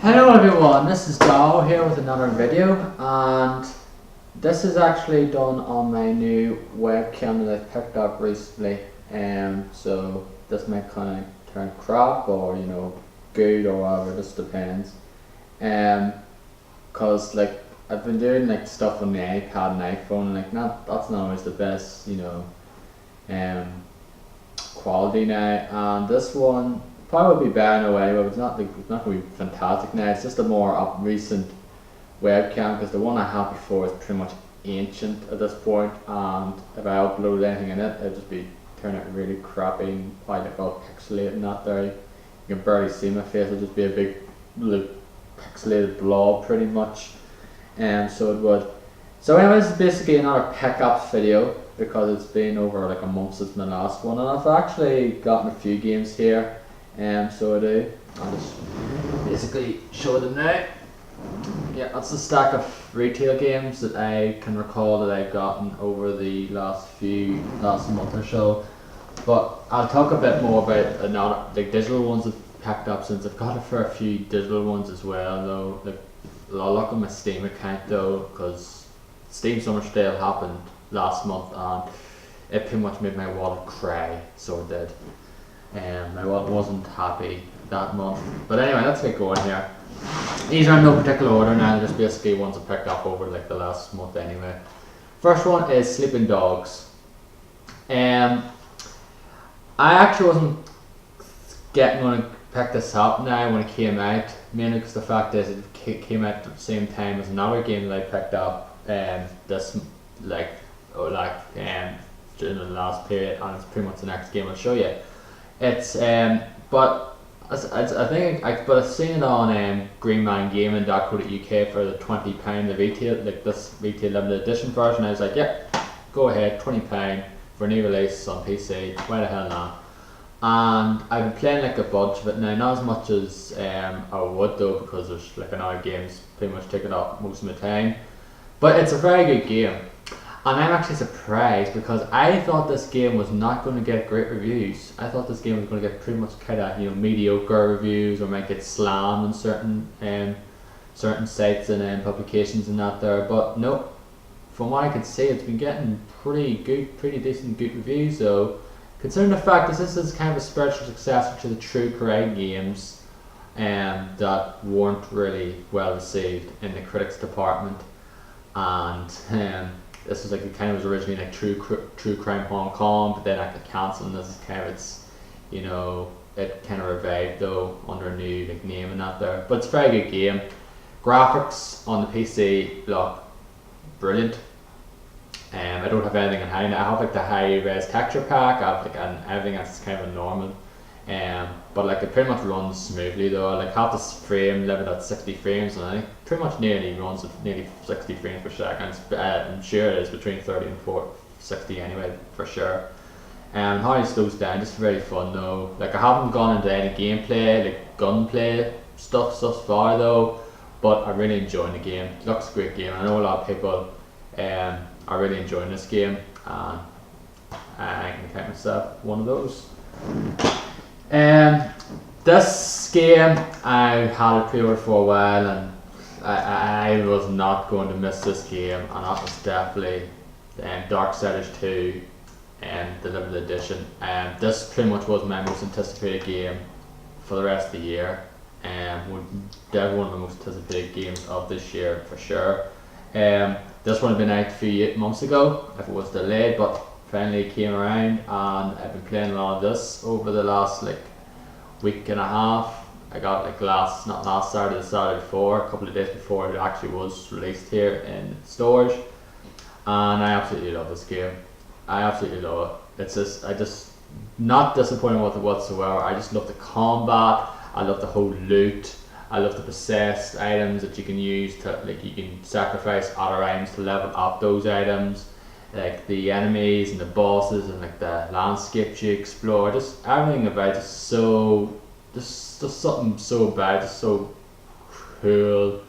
Hello everyone, this is Darro here with another video, and this is actually done on my new webcam that I picked up recently. So this might kind of turn crap or good or whatever, just depends. Cause like I've been doing like stuff on the iPad and iPhone, like that's not always the best quality now, and this one probably be better in a way, but it's not going to be fantastic now. It's just a more recent webcam, because the one I had before is pretty much ancient at this point, and if I upload anything in it, it'll just be turn out really crappy and probably like all pixelated and that there. You can barely see my face, it'll just be a big pixelated blob pretty much. So it would. So anyways, it's basically another pickups video, because it's been over like a month since my last one, and I've actually gotten a few games here. So I do. I'll just basically show them now. Yeah, that's a stack of retail games that I can recall that I've gotten over the last month or so. But I'll talk a bit more about the digital ones I've picked up, since I've got a fair few digital ones as well though. Like, I'll look at my Steam account though, because Steam Summer Sale happened last month and it pretty much made my wallet cry, so it did. My wallet wasn't happy that month. But anyway, let's get going here. These are in no particular order now, they're just basically ones I picked up over like the last month anyway. First one is Sleeping Dogs. I actually wasn't going to pick this up now when it came out, mainly because the fact is it came out at the same time as another game that I picked up during the last period, and it's pretty much the next game I'll show you. It's but I've seen it on greenmangaming.co.uk for the £20 the retail, like this retail limited edition version. I was like, yep, go ahead, £20 for a new release on PC, why the hell not? And I've been playing like a bunch of it now, not as much as I would though, because there's like another games pretty much taking up most of my time. But it's a very good game. And I'm actually surprised, because I thought this game was not going to get great reviews. I thought this game was going to get pretty much kind of mediocre reviews, or might get slammed on certain sites and publications and that there. But no, from what I can see, it's been getting pretty decent reviews. So considering the fact that this is kind of a spiritual successor to the True Crime games, that weren't really well received in the critics department, and this was like it kind of was originally like True Crime Hong Kong, but then I got cancelled, and this is kind of it kind of revived though under a new like name and that there. But it's a very good game. Graphics on the PC look brilliant. I don't have anything on high. I have like the high res texture pack. I have like everything that's kind of normal. But like it pretty much runs smoothly though. I like have this frame limited at 60 frames, and I think pretty much nearly runs at nearly 60 frames per second. I'm sure it is between 30 and 60 anyway, for sure. How it slows down, just very fun though. Like I haven't gone into any gameplay, like gunplay stuff thus far though, but I'm really enjoying the game. It looks a great game. I know a lot of people are really enjoying this game, and I can count myself one of those. This game I had it pre-ordered for a while, and I was not going to miss this game, and that was definitely Darksiders II and the limited edition. This pretty much was my most anticipated game for the rest of the year, definitely one of the most anticipated games of this year for sure. This one had been out a few months ago if it was delayed, but finally came around, and I've been playing a lot of this over the last like week and a half. I got like not last Saturday, the Saturday before, a couple of days before it actually was released here in stores, and I absolutely love this game. I absolutely love it. I just not disappointed with it whatsoever. I just love the combat. I love the whole loot. I love the possessed items that you can use to, like, you can sacrifice other items to level up those items, like the enemies and the bosses and like the landscapes you explore. Just everything about it is so, just something so bad, just so cool,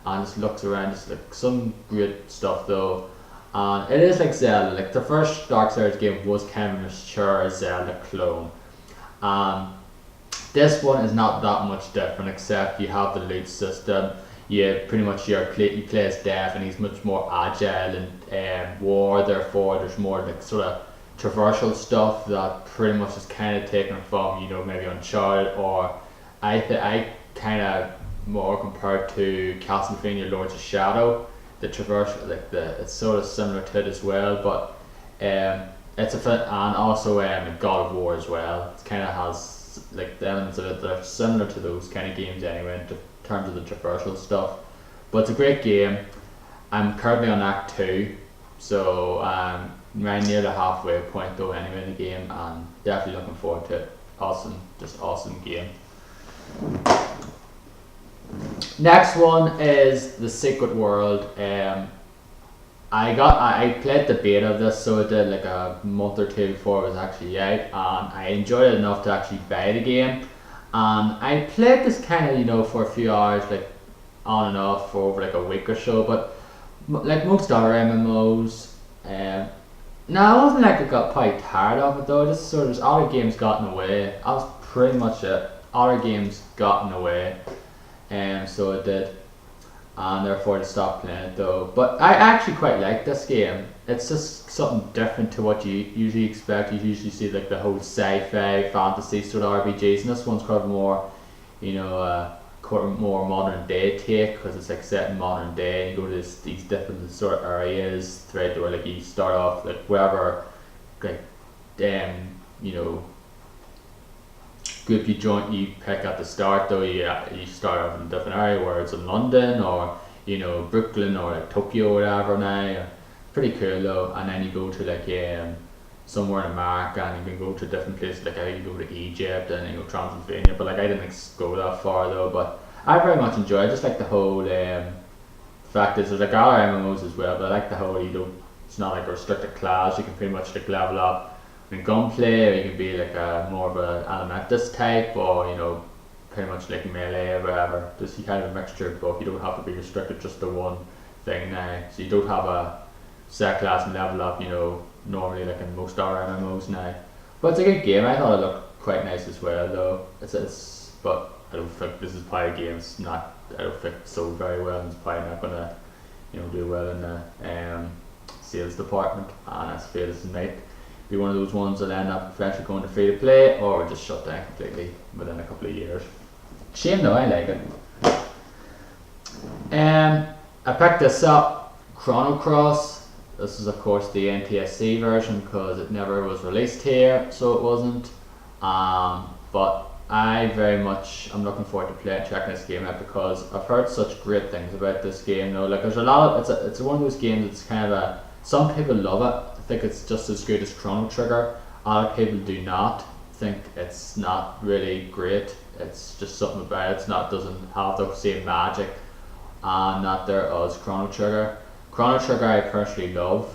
and just looks around, just like some great stuff though. And it is like Zelda. Like the first Darksiders game was kind of a mature Zelda clone. This one is not that much different, except you have the loot system. You pretty much you play as Death, and he's much more agile and war. Therefore, there's more like sort of traversal stuff that pretty much is kind of taken from maybe Uncharted, or I kind of more compared to Castlevania Lords of Shadow. The traversal, like it's sort of similar to it as well, but it's and also God of War as well. It kind of has like the elements of it that are similar to those kind of games anyway in terms of the traversal stuff. But it's a great game. I'm currently on Act 2, so I'm right near the halfway point though anyway in the game, and definitely looking forward to it. Just awesome game. Next one is The Secret World. I played the beta of this, so I did like a month or two before it was actually out, and I enjoyed it enough to actually buy the game. And I played this kind of for a few hours, like on and off for over like a week or so. But like most other MMOs, no, it wasn't like I got quite tired of it though. Just sort of other games got in the way. That was pretty much it. Other games got in the way, so it did, and therefore I stopped playing it though. But I actually quite like this game. It's just something different to what you usually expect. You usually see like the whole sci-fi fantasy sort of RPGs, and this one's kind of more, more modern day take, because it's like set in modern day. You go to these different sort of areas throughout the world. Like you start off like wherever, like group you pick at the start though. You start off in a different area, where it's in London or Brooklyn or like Tokyo or whatever now. Pretty cool though. And then you go to like somewhere in America, and you can go to different places, like you go to Egypt and you go Transylvania, but like I didn't go that far though. But I very much enjoy it. Just like the whole fact is there's like other MMOs as well, but I like the whole it's not like a restricted class. You can pretty much like level up in gunplay, or you can be like more of an elementalist type, or pretty much like melee or whatever. Just you kind of a mixture of both. You don't have to be restricted just to one thing now. So you don't have a set class and level up, normally like in most other MMOs now. But it's a good game. I thought it looked quite nice as well though. But I don't think this is probably a game. I don't think it's sold very well, and it's probably not gonna do well in the sales department. And as fair as it might be one of those ones that end up eventually going to free to play, or just shut down completely within a couple of years. Shame though, I like it. I picked this up, Chrono Cross. This is of course the NTSC version, because it never was released here, so it wasn't. But I'm looking forward to checking this game out, because I've heard such great things about this game. Like there's a lot of it's one of those games that's kind of some people love it. I think it's just as good as Chrono Trigger. Other people do not. Think it's not really great. It's just something about it. Doesn't have the same magic that there is Chrono Trigger. Chrono Trigger I personally love.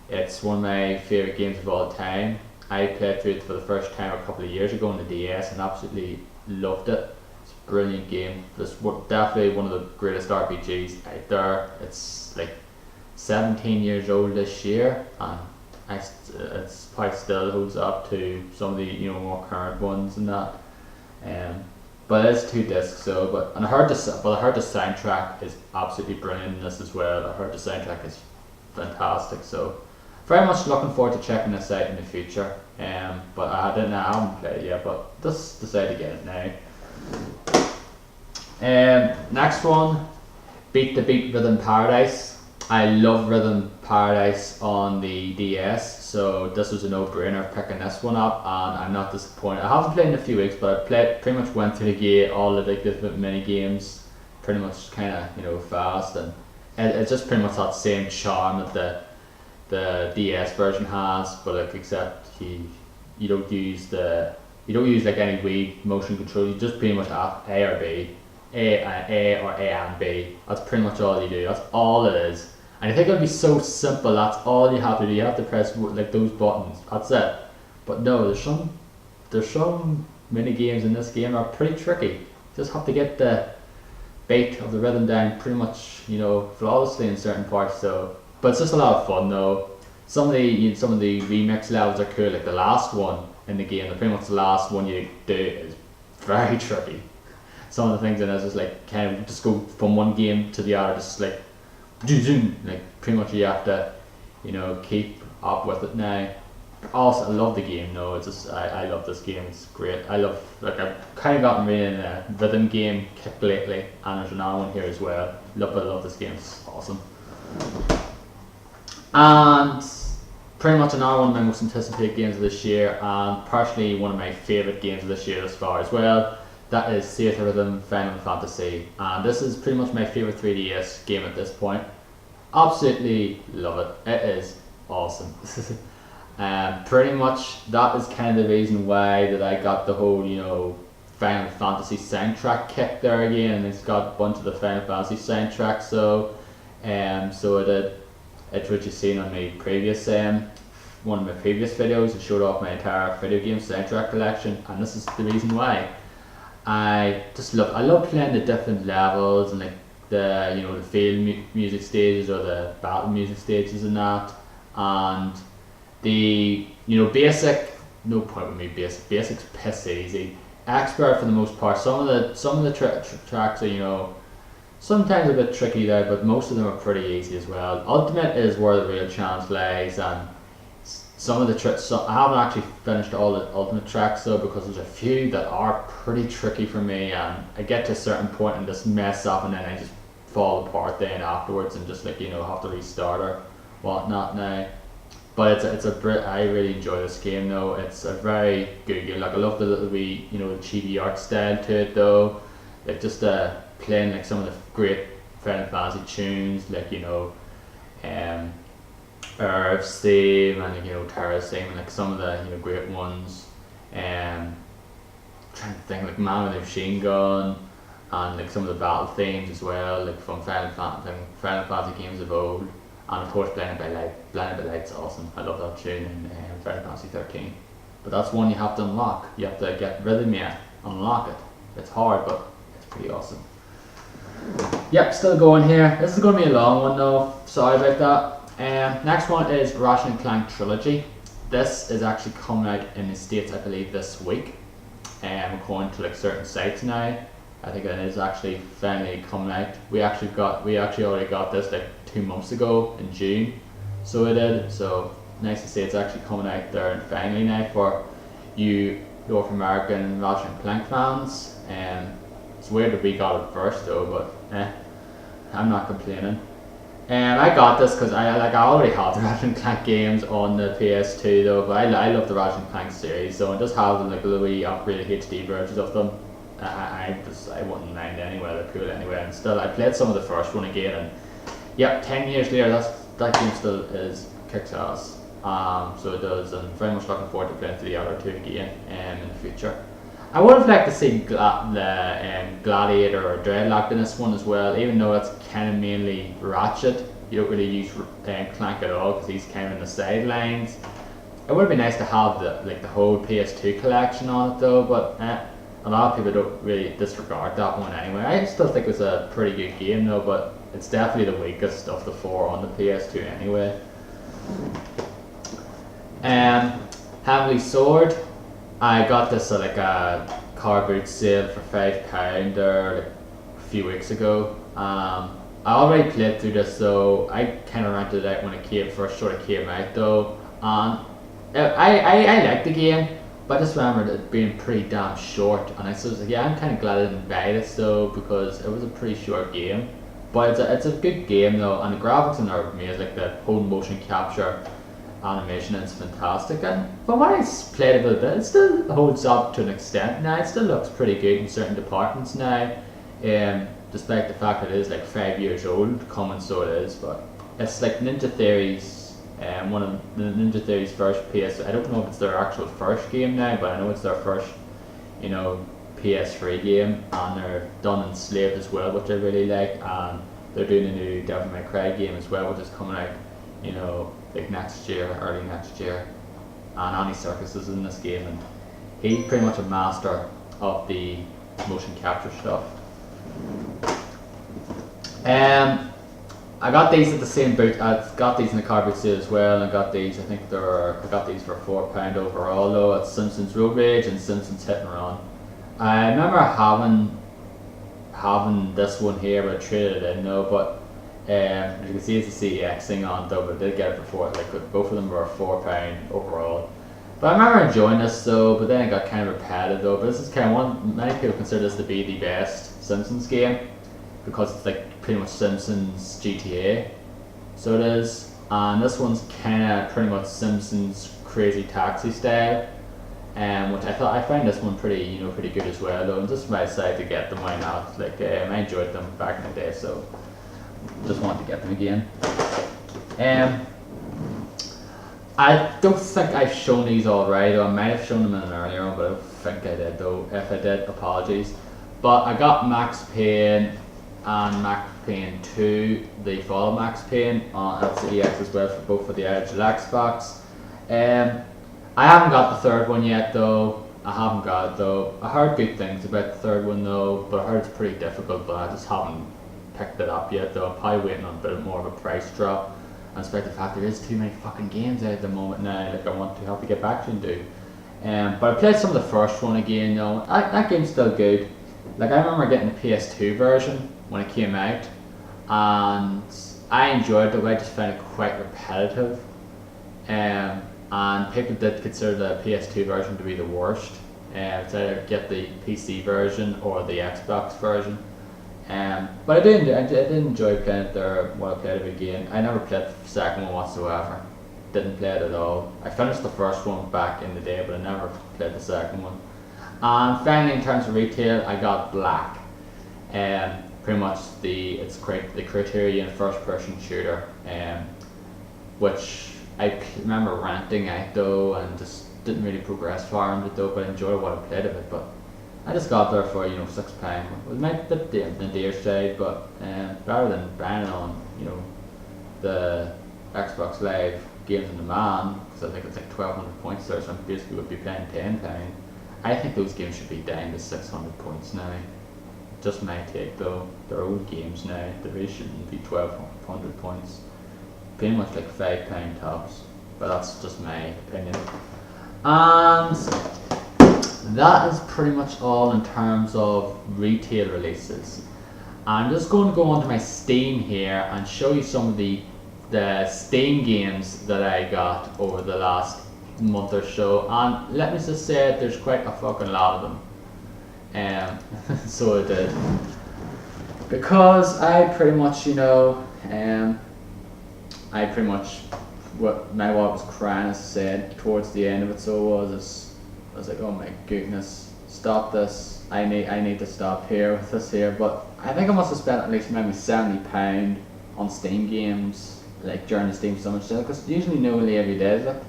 It's one of my favourite games of all time. I played through it for the first time a couple of years ago on the DS and absolutely loved it. It's a brilliant game. It's definitely one of the greatest RPGs out there. It's like 17 years old this year, and it's probably still holds up to some of the more current ones and that. But it is 2 discs, I heard the soundtrack is absolutely brilliant in this as well. I heard the soundtrack is fantastic, so very much looking forward to checking this out in the future. But I haven't played it yet, but just decided to get it now. Next one, Beat the Beat Rhythm Paradise. I love Rhythm Paradise on the DS, so this was a no-brainer picking this one up, and I'm not disappointed. I haven't played in a few weeks, but I pretty much went through the game, all the different mini games, pretty much kind of fast, and it's just pretty much that same charm that the DS version has, but like except you don't use like any Wii motion control. You just pretty much have A or B, A or A and B. That's pretty much all you do. That's all it is. And I think it would be so simple. That's all you have to do. You have to press like those buttons. That's it. But no, there's some mini games in this game are pretty tricky. You just have to get the beat of the rhythm down pretty much flawlessly in certain parts. So, but it's just a lot of fun though. Some of the remix levels are cool. Like the last one in the game, pretty much the last one you do is very tricky. Some of the things in it is just like kind of just go from one game to the other, just like zoom, like pretty much you have to, you know, keep up with it now. Also, I love the game. No, it's just I love this game. It's great. I love, like, I've kind of gotten really in a rhythm game kick lately, and there's another one here as well. I love this game. It's awesome. And pretty much another one of my most anticipated games of this year, and partially one of my favourite games of this year thus far as well. That is Theatre Rhythm Final Fantasy, and this is pretty much my favourite 3DS game at this point. Absolutely love it. It is awesome. Pretty much that is kind of the reason why that I got the whole, you know, Final Fantasy soundtrack kick there again, and it's got a bunch of the Final Fantasy soundtracks. So it's what you've seen on my previous one of my previous videos. It showed off my entire video game soundtrack collection, and this is the reason why. I love playing the different levels and like the, you know, the field music stages or the battle music stages and that, and the, you know, basic, no point with me, basic's piss easy. Expert for the most part. Some of the tracks are, you know, sometimes a bit tricky there, but most of them are pretty easy as well. Ultimate is where the real challenge lies, and some of the tricks, so I haven't actually finished all the Ultimate tracks though, because there's a few that are pretty tricky for me, and I get to a certain point and just mess up, and then I just fall apart then afterwards and just, like, you know, have to restart or whatnot now. But I really enjoy this game though. It's a very good game. Like, I love the little wee, you know, chibi art style to it though. Like, just playing like some of the great Final Fantasy tunes, like, you know, Earth's theme and, you know, Terra's theme, and like some of the, you know, great ones. Trying to think, like Man with a Machine Gun, and like some of the battle themes as well, like from Final Fantasy games of old. And of course, Blinded by Light's awesome. I love that tune in Final Fantasy 13. But that's one you have to unlock. You have to get rhythm yet, unlock it. It's hard, but it's pretty awesome. Yep, still going here. This is going to be a long one though. Sorry about that. Next one is Ratchet & Clank Trilogy. This is actually coming out in the States, I believe, this week. According to like certain sites now. I think it is actually finally coming out. We actually already got this like 2 months ago in June. So it did. So nice to see it's actually coming out there and finally now for you North American Ratchet & Clank fans. It's weird that we got it first though, but I'm not complaining. I got this because I already have the Ratchet & Clank games on the PS2 though, but I love the Ratchet & Clank series, so I just have them, like the wee upgraded HD versions of them. I wouldn't mind anyway, they're cool anyway, and still I played some of the first one again, and yep, 10 years later that game still kicks ass. So it does, and very much looking forward to playing the other two again in the future. I would have liked to see the Gladiator or Dreadlock in this one as well, even though it's kind of mainly Ratchet. You don't really use Clank at all because he's kind of in the sidelines. It would be nice to have the whole PS2 collection on it though, but a lot of people don't really disregard that one anyway. I still think it's a pretty good game though, but it's definitely the weakest of the four on the PS2 anyway. Heavenly Sword. I got this at like a car boot sale for £5 there like a few weeks ago. I already played through this though. I kind of rented it out when it first sort of came out though. I liked the game, but I just remembered it being pretty damn short. And I was like, yeah, I'm kind of glad I didn't buy this though, because it was a pretty short game. But it's a good game though, and the graphics in there amazing, like the whole motion capture animation is fantastic, and from what I played a bit, it still holds up to an extent. Now it still looks pretty good in certain departments now, despite the fact that it is like 5 years old coming, so it is. But it's like Ninja Theory's, one of the Ninja Theory's first PS. I don't know if it's their actual first game now, but I know it's their first, you know, PS3 game, and they're done and slaved as well, which I really like. And they're doing a new Devil May Cry game as well, which is coming out, you know, like next year, early next year. And Andy Serkis is in this game, and he's pretty much a master of the motion capture stuff. I got these at the same boot. I got these in the car boot sale as well, and I got these. I got these for £4 overall though. It's Simpsons Road Rage and Simpsons Hit and Run. I remember having this one here, but I traded it in though. But as you can see, it's a CEX thing on though, but I did get it before. Like both of them were £4 overall. But I remember enjoying this though, but then it got kind of repetitive though. But this is kind of one, many people consider this to be the best Simpsons game because it's like pretty much Simpsons GTA. So it is. And this one's kind of pretty much Simpsons Crazy Taxi style. Which I find this one pretty good as well though, and just my decided to get them, why not? Like I enjoyed them back in the day, so just wanted to get them again. I don't think I've shown these already, though I might have shown them in an earlier one, but I don't think I did though. If I did, apologies. But I got Max Payne and Max Payne 2, the fall of Max Payne on LCEX as well, for both for the original Xbox. I haven't got the third one yet though. I haven't got it though. I heard good things about the third one though, but I heard it's pretty difficult, but I just haven't picked it up yet though. I'm probably waiting on a bit more of a price drop. And despite the fact there is too many fucking games out at the moment now, like I want to help you get back to and do. But I played some of the first one again though. That game's still good. Like I remember getting the PS2 version when it came out, and I enjoyed it, but I just found it quite repetitive. And people did consider the PS2 version to be the worst. It's either get the PC version or the Xbox version. But I did enjoy playing it there when I played it again. I never played the second one whatsoever. Didn't play it at all. I finished the first one back in the day, but I never played the second one. And finally, in terms of retail, I got Black. Pretty much the Criterion first-person shooter, which I remember renting out though, and just didn't really progress far into it though, but I enjoyed what I played of it. But I just got there for £6. It might be the dear side, but rather than buying it on the Xbox Live Games on Demand, because I think it's like 1,200 points there, so I basically would be paying £10. I think those games should be down to 600 points now. Just my take though. They're old games now. They really shouldn't be 1,200 points. Pretty much like £5 tops, but that's just my opinion. And that is pretty much all in terms of retail releases. I'm just going to go onto my Steam here and show you some of the Steam games that I got over the last month or so. And let me just say, there's quite a fucking lot of them. So I did, because I pretty much what was crying, as I said, towards the end of it. So I was like, oh my goodness, stop this! I need to stop here with this here. But I think I must have spent at least maybe £70 on Steam games, like during the Steam Summer Sale, because usually nearly every day is like,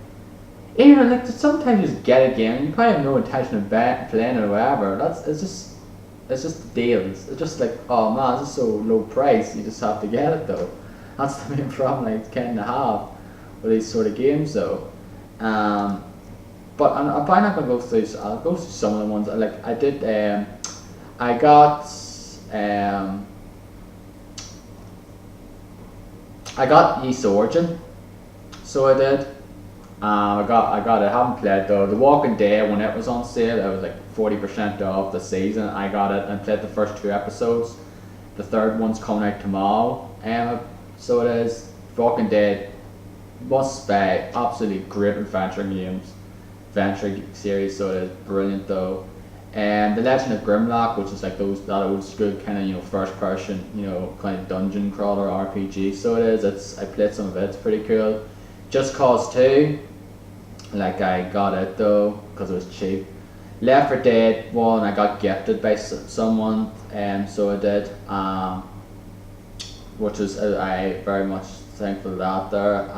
even like sometimes you just get a game and you probably have no intention of playing it or whatever. It's just deals. It's just like, oh man, this is so low price, you just have to get it though. That's the main problem I kind of have with these sort of games though. But I'm probably not gonna go through. I'll go through some of the ones. Like I did. I got East Origin. So I did. I got it. I haven't played though. The Walking Dead, when it was on sale, it was like 40% off the season. I got it and played the first 2 episodes. The third one's coming out tomorrow. So it is. Walking Dead, must buy. Absolutely great adventure series. So it is brilliant though. And The Legend of Grimlock, which is like that old school kind of first person kind of dungeon crawler RPG. So it is. I played some of it. It's pretty cool. Just Cause 2, like I got it though because it was cheap. Left 4 Dead 1 I got gifted by someone, so I did, which was I very much thankful for that there.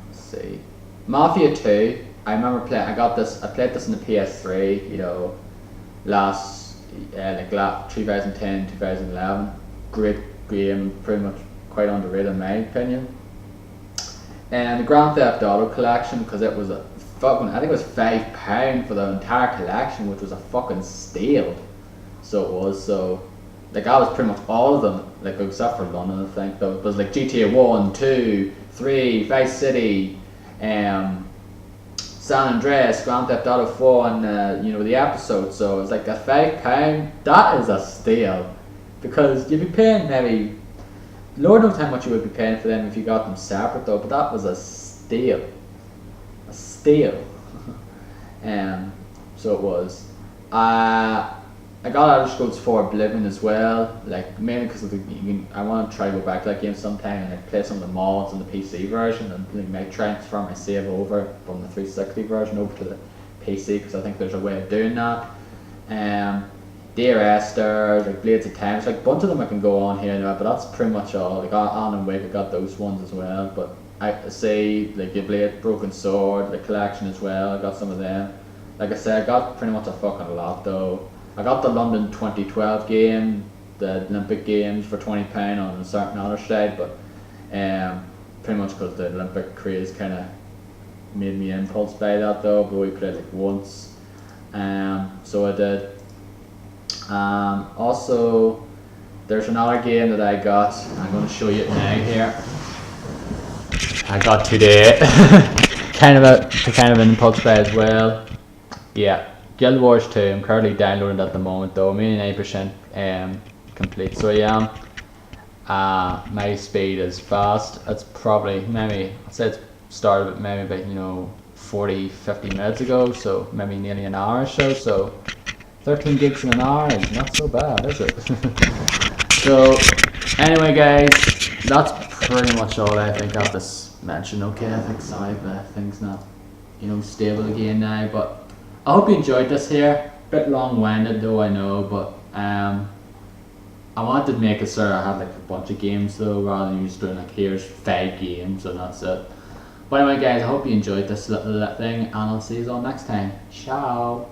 Let's see, Mafia 2. I remember playing. I played this in the PS3. Last 2010, 2011. Great game, pretty much quite underrated in my opinion. And the Grand Theft Auto collection, because it was I think it was £5 for the entire collection, which was a fucking steal. So it was. So like I was pretty much all of them, like except for London, I think. Though it was like GTA 1, 2, 3, Vice City, San Andreas, Grand Theft Auto 4, and you know, the episode. So it's like a £5. That is a steal, because you'd be paying maybe, Lord knows how much you would be paying for them if you got them separate though. But that was a steal, a steal. So it was. I got Elder Scrolls 4 Oblivion as well, like mainly because I want to try to go back to that game sometime and like play some of the mods on the PC version, and like maybe transfer my save over from the 360 version over to the PC, because I think there's a way of doing that. Dear Esther, like Blades of Time, like a bunch of them I can go on here now, but that's pretty much all. Like Alan Wake, I got those ones as well, but I say like your Blade, Broken Sword, the collection as well, I got some of them. Like I said, I got pretty much a fucking lot though. I got the London 2012 game, the Olympic Games for £20 on a certain other side, but pretty much because the Olympic craze kind of made me impulse buy that though, but we played like once, so I did. Also, there's another game that I got, I'm going to show you it now here. I got today, kind of an impulse buy as well. Yeah. Guild Wars 2, I'm currently downloading at the moment though, I'm 89% complete, so I am. My speed is fast. It's probably, maybe, I'd say it's started maybe about, you know, 40-50 minutes ago, so maybe nearly an hour or so, so 13 gigs in an hour is not so bad, is it? So, anyway guys, that's pretty much all I think I'll just mention. Okay, I think sorry, but things not, you know, stable again now, but I hope you enjoyed this here. Bit long-winded though, I know, but I wanted to make it so I had like a bunch of games though, rather than just doing like here's 5 games and that's it. But anyway guys, I hope you enjoyed this little thing, and I'll see you all next time. Ciao!